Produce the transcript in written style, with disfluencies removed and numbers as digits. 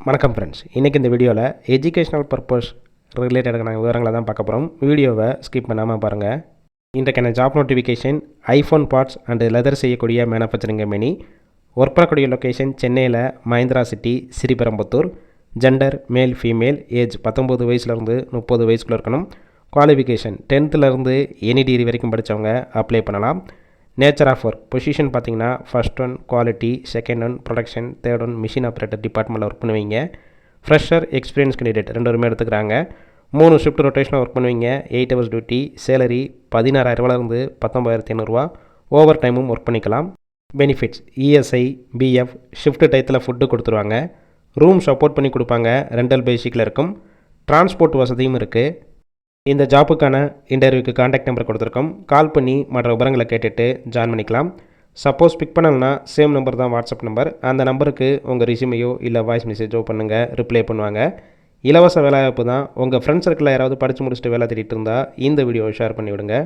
வணக்கம் ஃப்ரெண்ட்ஸ், இன்றைக்கி இந்த வீடியோவில் எஜுகேஷனல் பர்பஸ் ரிலேட்டடான விவரங்களை தான் பார்க்க போகிறோம். வீடியோவை ஸ்கிப் பண்ணாமல் பாருங்கள். இன்றைக்கான job notification iPhone parts and leather செய்யக்கூடிய மேனுஃபேக்சரிங் கம்பெனி. ஒர்க் பண்ணக்கூடிய லொக்கேஷன் சென்னையில் Mahindra city, Sriperumbudur. Gender male female. Age 19 வயசுலேருந்து 30 வயசுக்குள்ளே இருக்கணும். குவாலிஃபிகேஷன் 10th எனி டிகிரி வரைக்கும் படித்தவங்க அப்ளை பண்ணலாம். நேச்சர் ஆஃப் ஒர்க் பொசிஷன் பார்த்தீங்கன்னா first one quality, second one production, third one machine operator டிபார்ட்மெண்ட்டில் ஒர்க் பண்ணுவீங்க. ஃப்ரெஷர், எக்ஸ்பீரியன்ஸ் கேண்டிடேட் 2 எடுத்துக்கிறாங்க. 3 ஷிஃப்ட் ரொட்டேஷனாக ஒர்க் பண்ணுவீங்க. 8 hours டியூட்டி. சேலரி 16,000 19,500. ஓவர் டைமும் ஒர்க் பண்ணிக்கலாம். பெனிஃபிட்ஸ் இஎஸ்ஐ, பிஎஃப், ஷிஃப்ட் டயத்தில் ஃபுட்டு கொடுத்துருவாங்க. ரூம் சப்போர்ட் பண்ணி கொடுப்பாங்க. ரெண்டல் பேசிக்கில் இருக்கும். டிரான்ஸ்போர்ட் வசதியும் இருக்குது. இந்த ஜாப்புக்கான இன்டர்வியூக்கு காண்டாக்ட் நம்பர் கொடுத்துருக்கோம். கால் பண்ணி மற்ற விவரங்களை கேட்டுட்டு ஜாயின் பண்ணிக்கலாம். சப்போஸ் பிக் பண்ணலன்னா சேம் நம்பர் தான் வாட்ஸ்அப் நம்பர். அந்த நம்பருக்கு உங்கள் ரெஸ்யூமையோ இல்லை வாய்ஸ் மெசேஜோ பண்ணுங்கள், ரிப்ளை பண்ணுவாங்க. இலவச வேலைவாய்ப்பு தான். உங்கள் ஃப்ரெண்ட்ஸ் சர்க்கிளில் யாராவது படித்து முடிச்சுட்டு வேலை தேடிட்டு இருந்தால் இந்த வீடியோவை ஷேர் பண்ணிவிடுங்க.